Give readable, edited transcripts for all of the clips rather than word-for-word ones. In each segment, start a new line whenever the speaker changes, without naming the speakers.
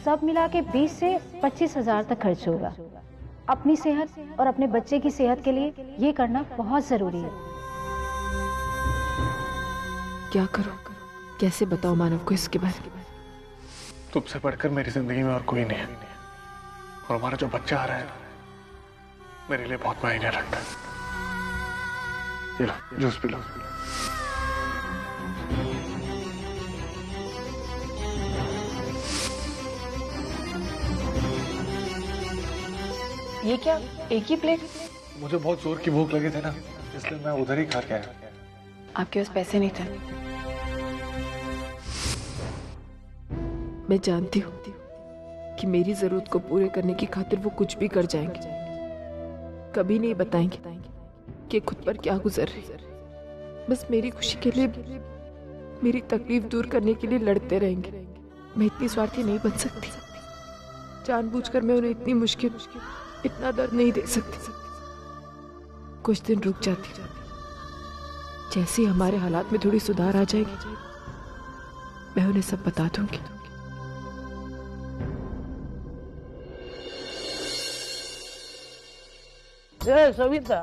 सब मिला के 20 से 25,000 तक खर्च होगा। अपनी सेहत और अपने बच्चे की सेहत के लिए ये करना बहुत जरूरी है।
क्या करूं, कैसे बताऊं मानव को इसके बारे में?
तुमसे बढ़कर मेरी जिंदगी में और कोई नहीं है, और हमारा जो बच्चा आ रहा है मेरे लिए बहुत मायने रखता है। ये लो, जूस पी लो।
ये क्या, एक ही प्लेट?
मुझे बहुत जोर की भूख लगी थी ना, इसलिए मैं उधर ही खा के आया।
आपके पास पैसे नहीं थे? मैं जानती हूँ कि मेरी जरूरत को पूरे करने की खातिर वो कुछ भी कर जाएंगे। कभी नहीं बताएंगे कि खुद पर क्या गुजर रही। बस मेरी खुशी के लिए, मेरी तकलीफ दूर करने के लिए लड़ते रहेंगे। मैं इतनी स्वार्थी नहीं बन सकती। जानबूझकर मैं उन्हें इतनी मुश्किल, इतना दर्द नहीं दे सकती। कुछ दिन रुक जाती, जैसे ही हमारे हालात में थोड़ी सुधार आ जाएगी मैं उन्हें सब बता दूंगी।
ए सविता,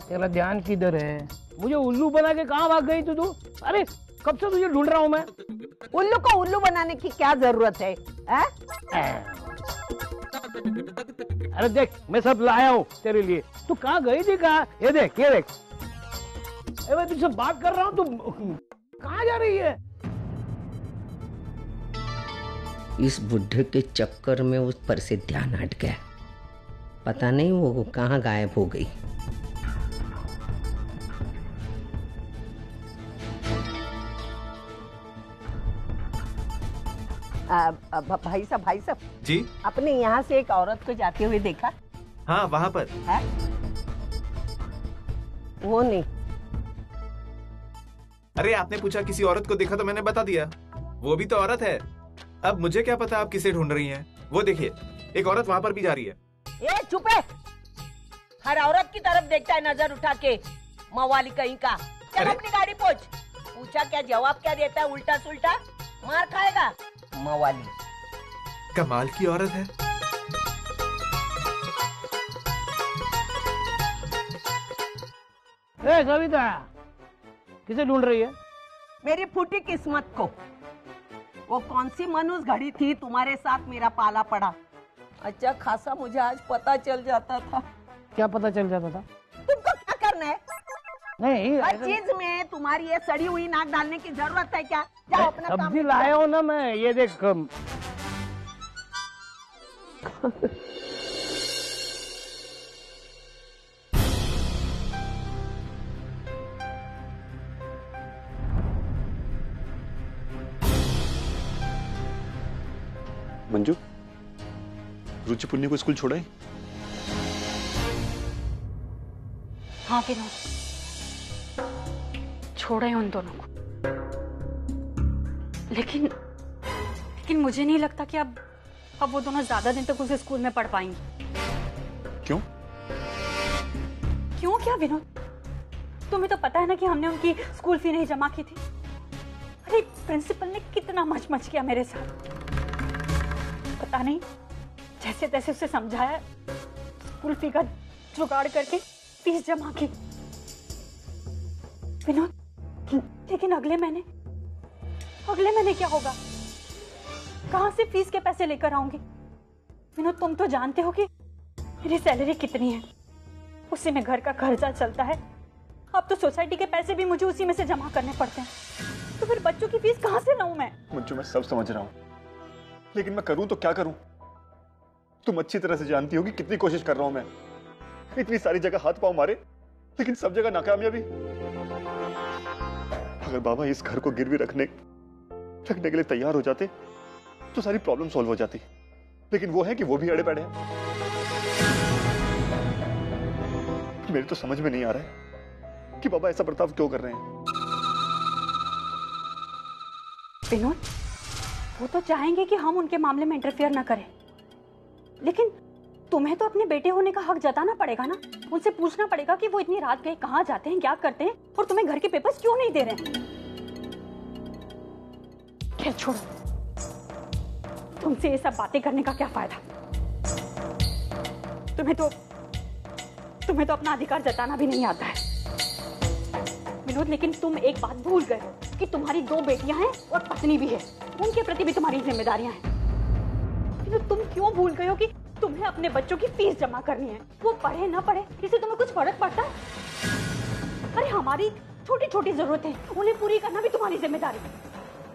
तेरा ध्यान किधर है? मुझे उल्लू बना के कहाँ भाग गई तू? अरे कब से तुझे ढूंढ रहा हूँ मैं।
उल्लू को उल्लू बनाने की क्या जरूरत है?
अरे देख, मैं सब लाया हूँ तेरे लिए। तू कहाँ गई थी? कहाँ? ये देख, ये देख। मैं तुझसे बात कर रहा हूँ, तू कहाँ जा रही है?
इस बुढ़े के चक्कर में उस पर से ध्यान हट गया। पता नहीं वो कहाँ गायब हो गई।
भाई साहब
जी,
अपने यहाँ से एक औरत को जाते हुए देखा?
हाँ वहाँ पर
है? वो नहीं।
अरे आपने पूछा किसी औरत को देखा तो मैंने बता दिया, वो भी तो औरत है। अब मुझे क्या पता आप किसे ढूंढ रही हैं। वो देखिए, एक औरत वहाँ पर भी जा रही है।
ए चुप है, हर औरत की तरफ देखता है नजर उठा के, मवाली कहीं का। चल अपनी गाड़ी पहुंच। पूछा क्या, जवाब क्या देता है? उल्टा सुल्टा मार खाएगा मवाली।
कमाल की औरत है।
ए सविता, किसे ढूंढ रही है?
मेरी फूटी किस्मत को। वो कौन सी मनुष्य घड़ी थी तुम्हारे साथ मेरा पाला पड़ा। अच्छा खासा मुझे आज पता चल जाता था।
क्या पता चल जाता था?
तुमको क्या करना है?
नहीं,
हर चीज में तुम्हारी ये सड़ी हुई नाक डालने की जरूरत है क्या? जाओ अपना काम।
सब्जी लाया हूँ ना मैं, ये देख।
मंजू, रुचि पुन्नी को स्कूल छोड़ा है?
हाँ विनोद, छोड़े उन दोनों को। लेकिन मुझे नहीं लगता कि अब वो दोनों ज्यादा दिन तक उस स्कूल में पढ़ पाएंगे।
क्यों?
क्यों क्या विनोद? तुम्हें तो पता है ना कि हमने उनकी स्कूल फी नहीं जमा की थी। अरे प्रिंसिपल ने कितना मच किया मेरे साथ। पता नहीं, जैसे तैसे उसे समझाया, स्कूल फी का जुगाड़ करके फीस जमा की। विनोद, लेकिन अगले महीने क्या होगा? कहां से फीस के पैसे लेकर आऊंगी? विनोद, तुम तो जानते हो कि मेरी सैलरी कितनी है, उसी में घर का खर्चा चलता है। अब तो सोसाइटी के पैसे भी मुझे उसी में से जमा करने पड़ते हैं। तो फिर बच्चों की फीस कहां से लाऊं मैं?
मंजू, मैं सब समझ रहा हूँ, लेकिन मैं करूं तो क्या करूं? तुम अच्छी तरह से जानती हो कि कितनी कोशिश कर रहा हूं मैं। इतनी सारी जगह हाथ पांव मारे, लेकिन सब जगह नाकामयाबी। अगर बाबा इस घर को गिरवी रखने के लिए तैयार हो जाते तो सारी प्रॉब्लम सॉल्व हो जाती, लेकिन वो है कि वो भी अड़े पड़े हैं। मेरे तो समझ में नहीं आ रहा है कि बाबा ऐसा बर्ताव क्यों कर रहे हैं।
विनोद, वो तो चाहेंगे कि हम उनके मामले में इंटरफेयर ना करें, लेकिन तुम्हें तो अपने बेटे होने का हक जताना पड़ेगा ना। उनसे पूछना पड़ेगा कि वो इतनी रात गए कहाँ जाते हैं, क्या करते हैं, और तुम्हें घर के पेपर्स क्यों नहीं दे रहे हैं। खैर छोड़ो, तुमसे ये सब बातें करने का क्या फायदा? तुम्हें तो अपना अधिकार जताना भी नहीं आता है विनोद। लेकिन तुम एक बात भूल गए हो कि तुम्हारी 2 बेटियां हैं और पत्नी भी है, उनके प्रति भी तुम्हारी जिम्मेदारियां हैं। तो तुम क्यों भूल गए हो कि तुम्हें अपने बच्चों की फीस जमा करनी है? वो पढ़े ना पढ़े इससे तुम्हें कुछ फर्क पड़ता है? अरे हमारी छोटी छोटी जरूरतें उन्हें पूरी करना भी तुम्हारी जिम्मेदारी है।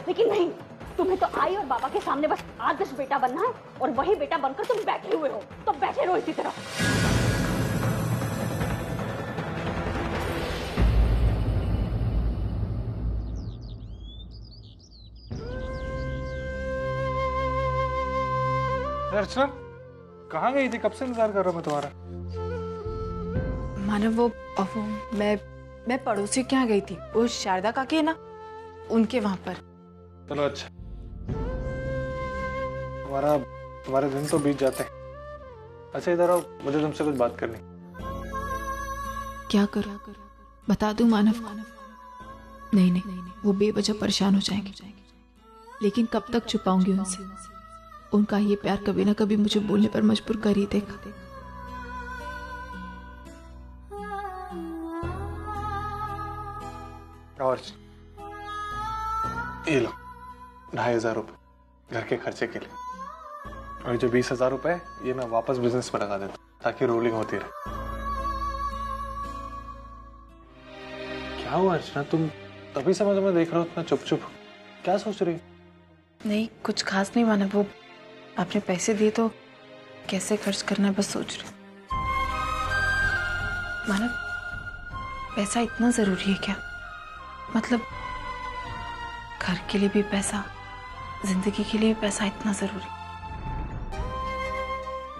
लेकिन नहीं, तुम्हें तो आई और बाबा के सामने बस आदर्श बेटा बनना है, और वही बेटा बनकर तुम बैठे हुए हो, तो बैठे रहो इसी तरह।
अर्चना, कहाँ गई थी? कब से इंतजार कर रहा हूँ मैं तुम्हारा।
मानव वो मैं पड़ोसी के यहाँ गई थी, वो शारदा काकी है ना, उनके वहां पर।
चलो अच्छा, तुम्हारे दिन तो बीत जाते हैं। अच्छा इधर आओ, मुझे तुमसे कुछ बात करनी।
क्या करूं? बता दूं मानव? नहीं, वो बेवजह परेशान हो जाएंगे, लेकिन कब तक छुपाऊंगी उनसे? उनका ये प्यार कभी ना कभी मुझे बोलने पर मजबूर कर ही देगा।
और ये लो 2,500 रुपए घर के खर्चे के लिए, और जो 20,000 रुपए ये मैं वापस बिजनेस में लगा देता हूँ ताकि रोलिंग होती रहे। क्या हुआ अर्चना, तुम तभी से मैं देख रहा हूँ इतना चुप, क्या सोच रही?
नहीं कुछ खास नहीं मानव, वो आपने पैसे दिए तो कैसे खर्च करना है बस सोच रही। मानव पैसा इतना जरूरी है क्या? मतलब घर के लिए भी पैसा, जिंदगी के लिए भी पैसा इतना जरूरी?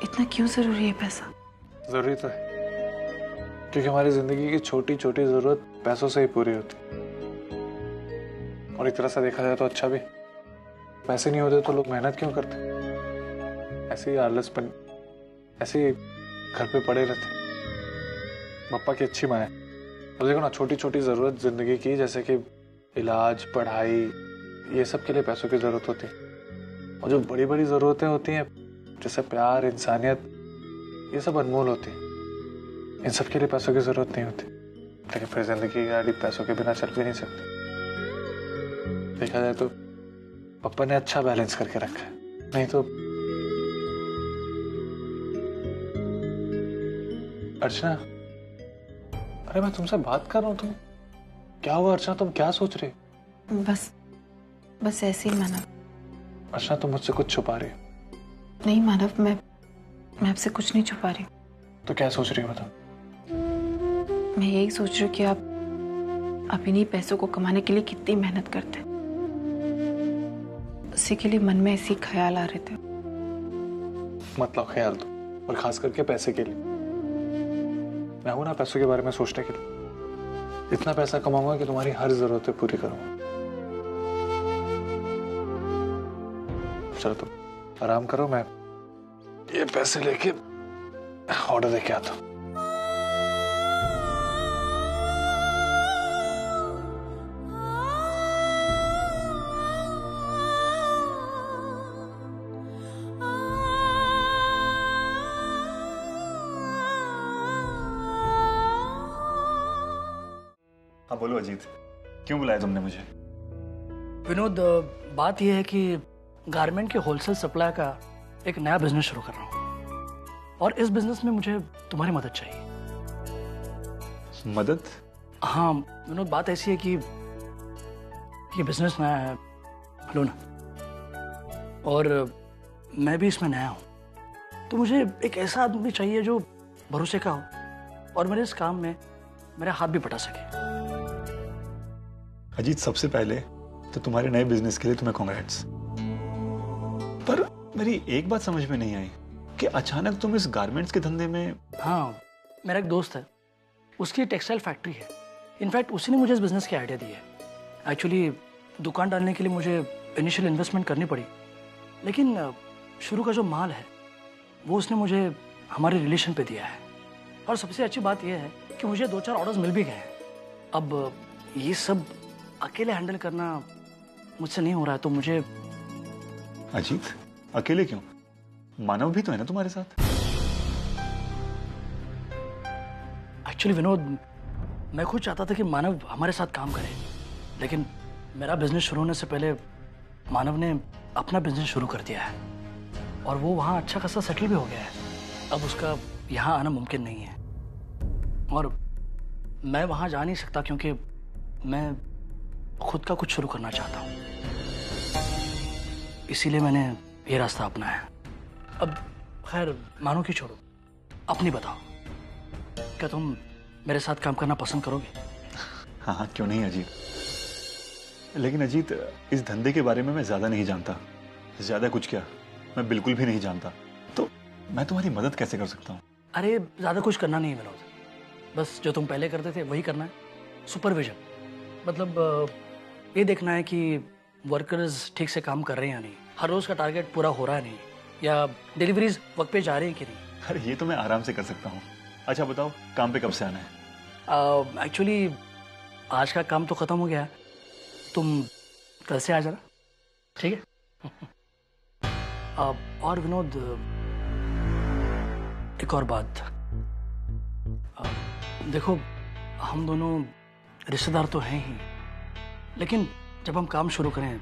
इतना क्यों जरूरी है पैसा?
जरूरी तो है क्योंकि हमारी जिंदगी की छोटी छोटी जरूरत पैसों से ही पूरी होती, और एक तरह से देखा जाए तो अच्छा भी। पैसे नहीं होते तो लोग मेहनत क्यों करते? ऐसे ही आलसपन, ऐसे ही घर पे पड़े रहते। पापा की अच्छी माँ है, तो देखो ना छोटी छोटी जरूरत जिंदगी की, जैसे कि इलाज, पढ़ाई, ये सब के लिए पैसों की जरूरत होती है। और जो बड़ी बड़ी जरूरतें होती हैं जैसे प्यार, इंसानियत, ये सब अनमोल होती है। इन सब के लिए पैसों की जरूरत नहीं होती, लेकिन फिर जिंदगी की गाड़ी पैसों के बिना चल भी नहीं सकती। देखा जाए तो पापा ने अच्छा बैलेंस करके रखा है, नहीं तो। अर्चना, अरे मैं तुमसे बात कर रहा हूँ, तुम क्या हुआ? अर्चना तुम क्या सोच रही?
बस ऐसे ही मानव।
अर्चना तुम मुझसे कुछ छुपा रही हो?
नहीं मानव, मैं आपसे कुछ नहीं छुपा रही।
तो क्या सोच रही हो बताओ?
मैं यही सोच रही हूँ कि आप इन्हीं पैसों को कमाने के लिए कितनी मेहनत करते हैं। उसी के लिए मन में ऐसे ख्याल आ रहे थे।
मतलब ख्याल तो, और खास करके पैसे के लिए। मैं हूं ना पैसों के बारे में सोचने के लिए। इतना पैसा कमाऊंगा कि तुम्हारी हर जरूरतें पूरी करूंगा। चलो तुम आराम करो, मैं ये पैसे लेके ऑर्डर देके आता हूं।
हाँ बोलो अजीत, क्यों बुलाया तुमने मुझे?
विनोद, बात यह है कि गारमेंट के होलसेल सप्लाई का एक नया बिजनेस शुरू कर रहा हूँ, और इस बिजनेस में मुझे तुम्हारी मदद चाहिए।
मदद?
हाँ विनोद, बात ऐसी है कि ये बिजनेस नया है, हेलो ना, और मैं भी इसमें नया हूँ, तो मुझे एक ऐसा आदमी चाहिए जो भरोसे का हो और मेरे इस काम में मेरा हाथ भी बटा सके।
अजीत, सबसे पहले तो तुम्हारे नए बिजनेस के लिए तुम्हें कांग्रेट्स। पर मेरी एक बात समझ में नहीं आई कि अचानक तुम इस गारमेंट्स के धंधे में।
हाँ, मेरा एक दोस्त है, उसकी टेक्सटाइल फैक्ट्री है। इनफैक्ट उसी ने मुझे इस बिजनेस की आइडिया दी है। एक्चुअली दुकान डालने के लिए मुझे इनिशियल इन्वेस्टमेंट करनी पड़ी, लेकिन शुरू का जो माल है वो उसने मुझे हमारे रिलेशन पे दिया है। और सबसे अच्छी बात यह है कि मुझे 2-4 ऑर्डर्स मिल भी गए हैं। अब ये सब अकेले हैंडल करना मुझसे नहीं हो रहा है, तो मुझे।
अजीत, अकेले क्यों? मानव भी तो है ना तुम्हारे साथ।
एक्चुअली विनोद, मैं खुद चाहता था कि मानव हमारे साथ काम करे, लेकिन मेरा बिजनेस शुरू होने से पहले मानव ने अपना बिजनेस शुरू कर दिया है और वो वहाँ अच्छा खासा सेटल भी हो गया है। अब उसका यहाँ आना मुमकिन नहीं है और मैं वहाँ जा नहीं सकता क्योंकि मैं खुद का कुछ शुरू करना चाहता हूँ। इसीलिए मैंने ये रास्ता अपनाया। अब खैर मानो की छोड़ो, अपनी बताओ, क्या तुम मेरे साथ काम करना पसंद करोगे?
हाँ हाँ, क्यों नहीं अजीत। लेकिन अजीत, इस धंधे के बारे में मैं ज्यादा नहीं जानता। ज्यादा कुछ क्या, मैं बिल्कुल भी नहीं जानता। तो मैं तुम्हारी मदद कैसे कर सकता हूँ?
अरे ज्यादा कुछ करना नहीं है विनोद, बस जो तुम पहले करते थे वही करना है। सुपरविजन, मतलब ये देखना है कि वर्कर्स ठीक से काम कर रहे हैं या नहीं, हर रोज का टारगेट पूरा हो रहा है नहीं, या डिलीवरीज वक्त पे जा रही है कि नहीं।
अरे ये तो मैं आराम से कर सकता हूँ। अच्छा बताओ, काम पे कब से आना है?
एक्चुअली आज का काम तो खत्म हो गया, तुम कल से आ जाना, ठीक है? और विनोद, एक और बात। देखो, हम दोनों रिश्तेदार तो हैं ही, लेकिन जब हम काम शुरू करें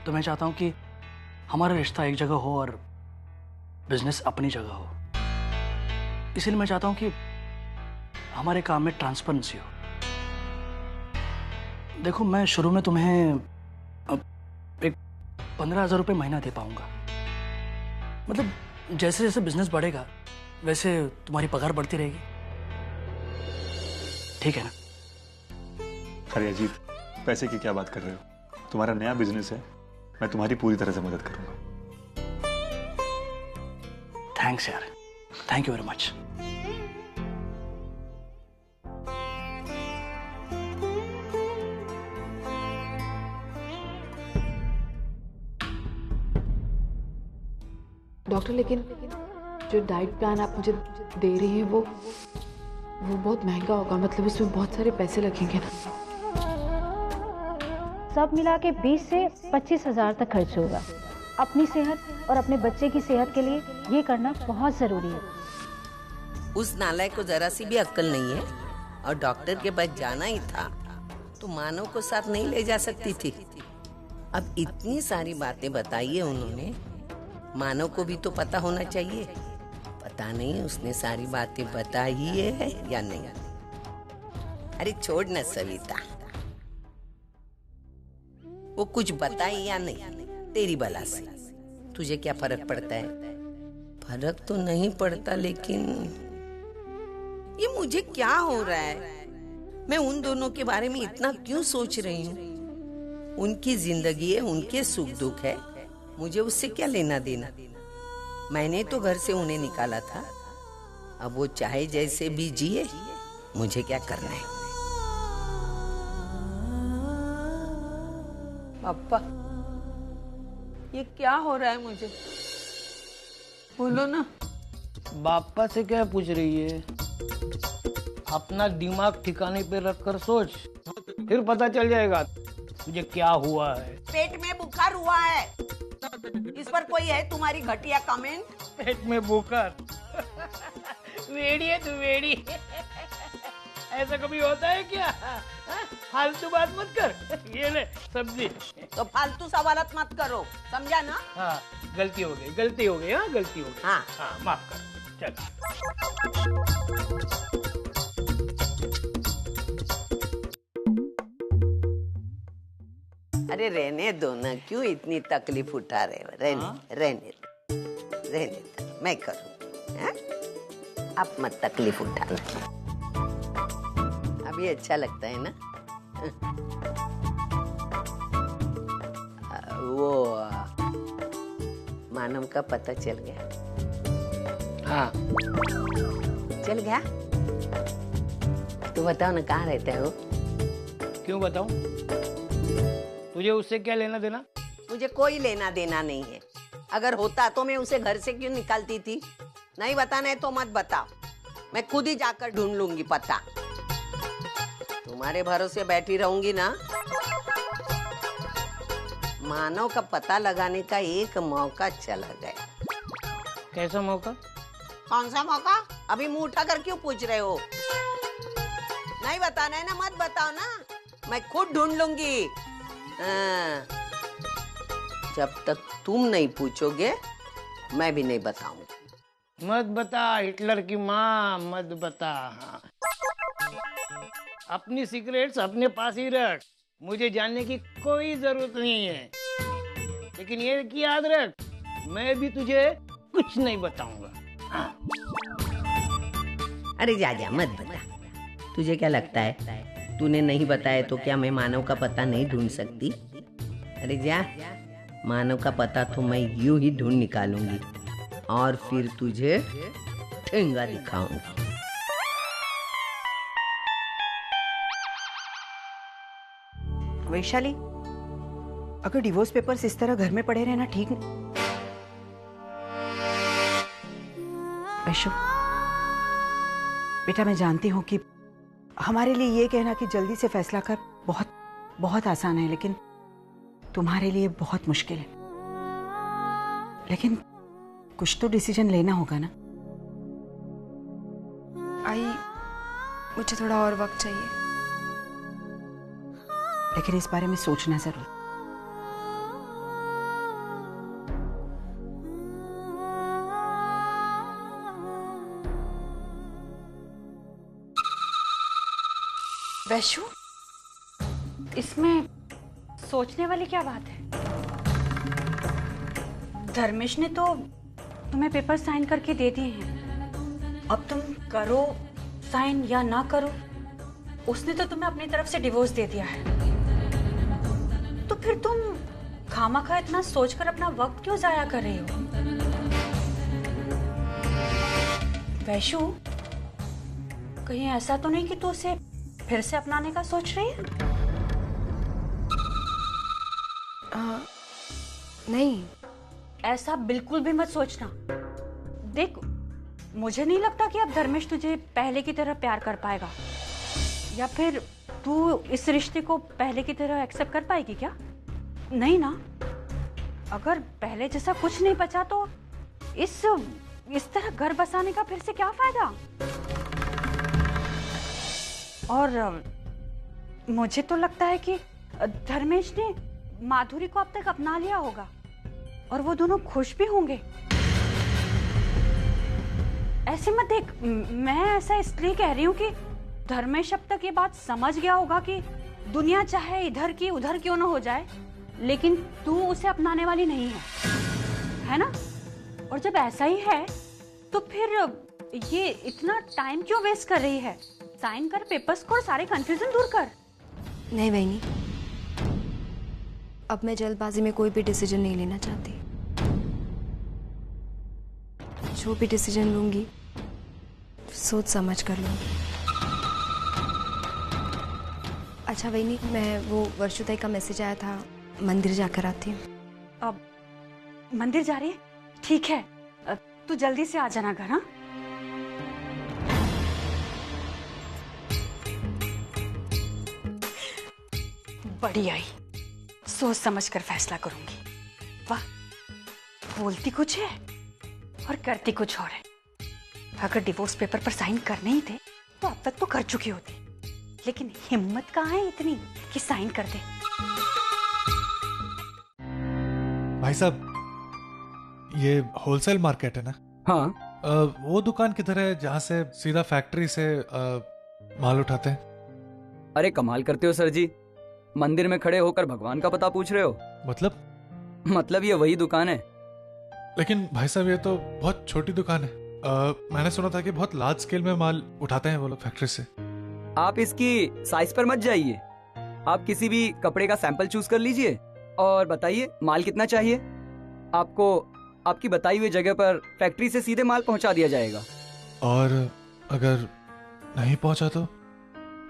तो मैं चाहता हूं कि हमारा रिश्ता एक जगह हो और बिजनेस अपनी जगह हो। इसलिए मैं चाहता हूं कि हमारे काम में ट्रांसपेरेंसी हो। देखो, मैं शुरू में तुम्हें एक 15,000 रुपये महीना दे पाऊंगा। मतलब जैसे जैसे बिजनेस बढ़ेगा वैसे तुम्हारी पगार बढ़ती रहेगी, ठीक है ना?
अरे अजीत, पैसे की क्या बात कर रहे हो? तुम्हारा नया बिजनेस है, मैं तुम्हारी पूरी तरह से मदद करूंगा।
थैंक्स यार, thank you very much.
Doctor, लेकिन जो डाइट प्लान आप मुझे दे रही हैं वो बहुत महंगा होगा, मतलब उसमें बहुत सारे पैसे लगेंगे ना?
सब मिला के 20 से 25 हजार तक खर्च होगा। अपनी सेहत और अपने बच्चे की सेहत के लिए ये करना बहुत जरूरी है।
उस नालायक को जरा सी भी अक्ल नहीं है और डॉक्टर के पास जाना ही था तो मानव को साथ नहीं ले जा सकती थी। अब इतनी सारी बातें बताई है उन्होंने, मानव को भी तो पता होना चाहिए। पता नहीं उसने सारी बातें बताई है या नहीं। अरे छोड़ ना सविता, वो कुछ बताई या नहीं, तेरी बला से तुझे क्या फर्क पड़ता है? फर्क तो नहीं पड़ता, लेकिन ये मुझे क्या हो रहा है? मैं उन दोनों के बारे में इतना क्यों सोच रही हूँ? उनकी जिंदगी है, उनके सुख दुख है, मुझे उससे क्या लेना देना? मैंने तो घर से उन्हें निकाला था, अब वो चाहे जैसे भी जिए, मुझे क्या करना है? पापा, ये क्या हो रहा है मुझे? बोलो ना।
बापा से क्या पूछ रही है? अपना दिमाग ठिकाने पे रखकर सोच, फिर पता चल जाएगा तुझे क्या हुआ है।
पेट में बुखार हुआ है, इस पर कोई है तुम्हारी घटिया कमेंट?
पेट में बुखार? वेड़ी है तू, वेड़ी। ऐसा कभी होता है क्या? फालतू बात मत कर। ये ले सब्जी।
तो फालतू सवालत मत करो, समझा ना?
हाँ, गलती हो गई, गलती हो गई। हाँ, गलती हो गई।
हाँ
हाँ, माफ कर। चल।
अरे रहने दो ना, क्यों इतनी तकलीफ उठा रहे हो? रहने दो, मैं करूँ। हाँ? आप मत तकलीफ उठाना, अभी अच्छा लगता है ना? वो मानव का पता चल गया?
हाँ,
चल गया? तो बताओ ना, कहाँ रहता है वो?
क्यों बताऊं? तुझे उससे क्या लेना देना?
मुझे कोई लेना देना नहीं है। अगर होता तो मैं उसे घर से क्यों निकालती थी? नहीं बताना है तो मत बताओ, मैं खुद ही जाकर ढूंढ लूंगी पता। तुम्हारे भरोसे बैठी रहूंगी ना,
मानव का पता लगाने का एक मौका चला गया।
कैसा मौका?
कौन सा मौका? अभी मुंह उठा कर क्यों पूछ रहे हो? नहीं बताना है ना, मत बताओ ना, मैं खुद ढूंढ लूंगी। जब तक तुम नहीं पूछोगे मैं भी नहीं बताऊंगी।
मत बता हिटलर की माँ, मत बता। हाँ। अपनी सीक्रेट्स अपने पास ही रख, मुझे जानने की कोई जरूरत नहीं है। लेकिन ये की याद रख, मैं भी तुझे कुछ नहीं बताऊंगा। हाँ।
अरे जा जा, मत बता। तुझे क्या लगता है तूने नहीं बताया तो क्या मैं मानव का पता नहीं ढूंढ सकती? अरे जा, मानव का पता तो मैं यूं ही ढूंढ निकालूंगी और फिर तुझे ठेंगा दिखाऊंगी।
वैशाली, अगर डिवोर्स पेपर्स इस तरह घर में पड़े रहना ठीक नहीं। वैशु बेटा, मैं जानती हूँ कि हमारे लिए ये कहना कि जल्दी से फैसला कर बहुत बहुत आसान है, लेकिन तुम्हारे लिए बहुत मुश्किल है। लेकिन कुछ तो डिसीजन लेना होगा ना।
आई, मुझे थोड़ा और वक्त चाहिए।
लेकिन इस बारे में सोचना जरूर।
वैशु, इसमें सोचने वाली क्या बात है? धर्मेश ने तो तुम्हें पेपर साइन करके दे दिए हैं। अब तुम करो साइन या ना करो, उसने तो तुम्हें अपनी तरफ से डिवोर्स दे दिया है। तो फिर तुम खामखा इतना सोचकर अपना वक्त क्यों जाया कर रही हो? वैशु, कहीं ऐसा तो नहीं कि तू उसे फिर से अपनाने का सोच रही है?
नहीं,
ऐसा बिल्कुल भी मत सोचना। देख, मुझे नहीं लगता कि अब धर्मेश तुझे पहले की तरह प्यार कर पाएगा, या फिर तू इस रिश्ते को पहले की तरह एक्सेप्ट कर पाएगी क्या? नहीं ना। अगर पहले जैसा कुछ नहीं बचा तो इस तरह घर बसाने का फिर से क्या फायदा? और मुझे तो लगता है कि धर्मेश ने माधुरी को अब तक अपना लिया होगा और वो दोनों खुश भी होंगे। ऐसे मत देख, मैं ऐसा इसलिए कह रही हूँ कि धर्मेश अब तक ये बात समझ गया होगा कि दुनिया चाहे इधर की उधर क्यों ना हो जाए, लेकिन तू उसे अपनाने वाली नहीं है ना? और जब ऐसा ही है तो फिर ये इतना टाइम क्यों वेस्ट कर रही है? साइन कर पेपर्स को और सारे कंफ्यूजन दूर कर।
नहीं बहनी, अब मैं जल्दबाजी में कोई भी डिसीजन नहीं लेना चाहती। जो भी डिसीजन लूंगी सोच समझ कर लूंगी। अच्छा वही, मैं वो वर्षुताई का मैसेज आया था, मंदिर जाकर आती हूँ।
अब मंदिर जा रही है? ठीक है, तू जल्दी से आ जाना घर। हाँ, बड़ी आई, सोच समझ कर फैसला करूंगी। वाह, बोलती कुछ है और करती कुछ और है। अगर डिवोर्स पेपर पर साइन करने ही थे तो अब तक तो कर चुकी होती, लेकिन हिम्मत कहाँ है इतनी कि साइन कर दे।
भाई साहब, ये होलसेल मार्केट है ना?
हाँ।
वो दुकान किधर है जहाँ से सीधा फैक्ट्री से माल उठाते हैं?
अरे कमाल करते हो सर जी, मंदिर में खड़े होकर भगवान का पता पूछ रहे हो।
मतलब
ये वही दुकान है।
लेकिन भाई साहब, ये तो बहुत छोटी दुकान है। मैंने सुना था कि बहुत लार्ज स्केल में माल उठाते हैं वो लोग फैक्ट्री से।
आप इसकी साइज पर मत जाइए, आप किसी भी कपड़े का सैंपल चूज कर लीजिए और बताइए माल कितना चाहिए। आपको आपकी बताई हुई जगह पर फैक्ट्री से सीधे माल पहुंचा दिया जाएगा।
और अगर नहीं पहुंचा तो?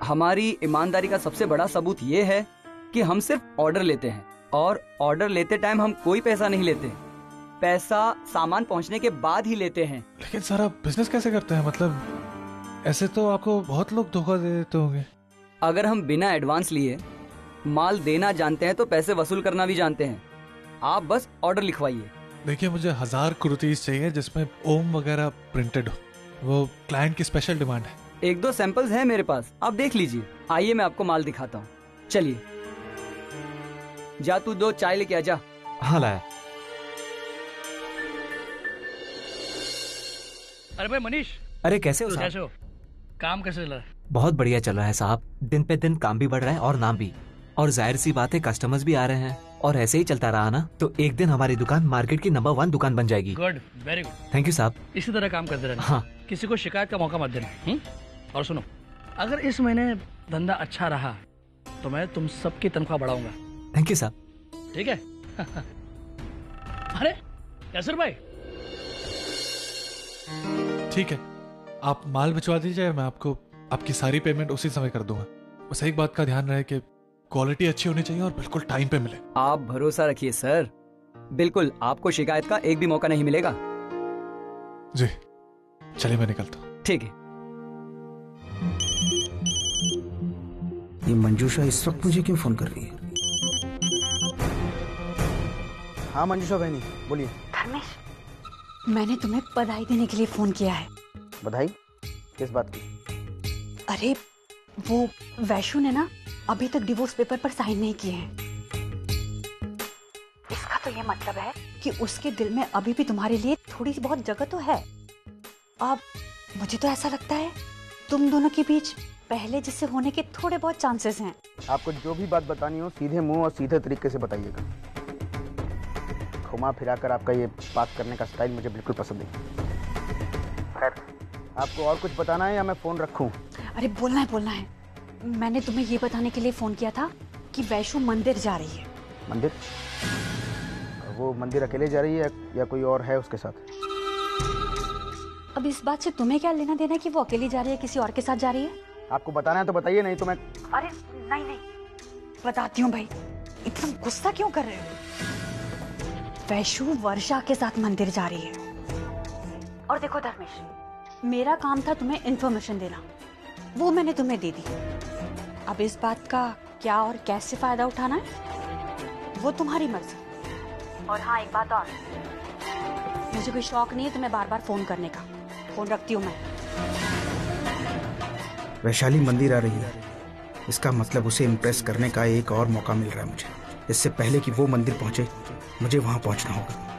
हमारी ईमानदारी का सबसे बड़ा सबूत ये है कि हम सिर्फ ऑर्डर लेते हैं, और ऑर्डर लेते टाइम हम कोई पैसा नहीं लेते। पैसा सामान पहुंचने के बाद ही लेते हैं।
लेकिन सारा बिजनेस कैसे करते हैं? मतलब ऐसे तो आपको बहुत लोग धोखा दे देते होंगे।
अगर हम बिना एडवांस लिए माल देना जानते हैं तो पैसे वसूल करना भी जानते हैं। आप बस ऑर्डर लिखवाइए।
देखिए, मुझे 1000 कुर्तीज चाहिए जिसमें ओम वगैरह प्रिंटेड हो। वो क्लाइंट की स्पेशल डिमांड है।
1-2 सैंपल्स हैं मेरे पास, आप देख लीजिए। आइए मैं आपको माल दिखाता हूँ। चलिए, जा तू 2 चाय लेके आ जा।
हाँ लाया।
अरे भाई मनीष।
अरे कैसे हो
तो
साहब?
कैसे हो? काम कैसे चल रहा है?
बहुत बढ़िया चल रहा है साहब। दिन पे दिन काम भी बढ़ रहा है और नाम भी। और जाहिर सी बात है, कस्टमर्स भी आ रहे हैं। और ऐसे ही चलता रहा ना तो एक दिन हमारी दुकान मार्केट की नंबर 1 दुकान बन जाएगी।
Good, very good.
Thank you साहब।
इसी तरह काम करते रहना।
हाँ।
किसी को शिकायत का मौका मत देना। और सुनो, अगर इस महीने धंधा अच्छा रहा तो मैं तुम सबकी तनख्वाह बढ़ाऊंगा।
थैंक यू साहब।
ठीक है? अरे कैसर भाई।
ठीक है, आप माल भिजवा दीजिए, मैं आपको आपकी सारी पेमेंट उसी समय कर दूंगा। बस एक बात का ध्यान रहे कि क्वालिटी अच्छी होनी चाहिए और बिल्कुल टाइम पे मिले।
आप भरोसा रखिए सर, बिल्कुल आपको शिकायत का एक भी मौका नहीं मिलेगा।
जी चलिए, मैं निकलता हूँ।
ठीक है।
ये मंजूषा इस वक्त मुझे क्यों फोन कर रही है? हाँ मंजूषा बहनी, बोलिए।
धर्मेश, मैंने तुम्हें बधाई देने के लिए फोन किया है।
बधाई? किस बात की?
अरे वो वैशु ने ना अभी तक डिवोर्स पेपर पर साइन नहीं किए हैं। इसका तो ये मतलब है कि उसके दिल में अभी भी तुम्हारे लिए थोड़ी बहुत जगह तो है। अब मुझे तो ऐसा लगता है तुम दोनों के बीच पहले जैसे होने के थोड़े बहुत चांसेस हैं।
आपको जो भी बात बतानी हो सीधे मुंह और सीधे तरीके से बताइएगा। घुमा फिरा कर आपका ये बात करने का स्टाइल मुझे बिल्कुल पसंद नहीं। खैर, आपको और कुछ बताना है या मैं फोन रखूं?
अरे बोलना है, बोलना है। मैंने तुम्हें ये बताने के लिए फोन किया था कि वैशु मंदिर जा रही है।
मंदिर? वो मंदिर अकेले जा रही है या कोई और है उसके साथ?
अब इस बात से तुम्हें क्या लेना देना कि वो अकेली जा रही है किसी और के साथ जा रही है?
आपको बताना है तो बताइए, नहीं तो मैं...
अरे नहीं नहीं, बताती हूँ भाई। इतना गुस्सा क्यों कर रहे हो? वैशु वर्षा के साथ मंदिर जा रही है। और देखो धर्मेश, मेरा काम था तुम्हें इन्फॉर्मेशन देना, वो मैंने तुम्हें दे दी। अब इस बात का क्या और कैसे फायदा उठाना है वो तुम्हारी मर्जी। और हाँ, एक बात और, मुझे कोई शौक नहीं है तुम्हें बार बार फोन करने का। फोन रखती हूँ मैं।
वैशाली मंदिर आ रही है, इसका मतलब उसे इम्प्रेस करने का एक और मौका मिल रहा है मुझे। इससे पहले कि वो मंदिर पहुंचे मुझे वहां पहुंचना होगा।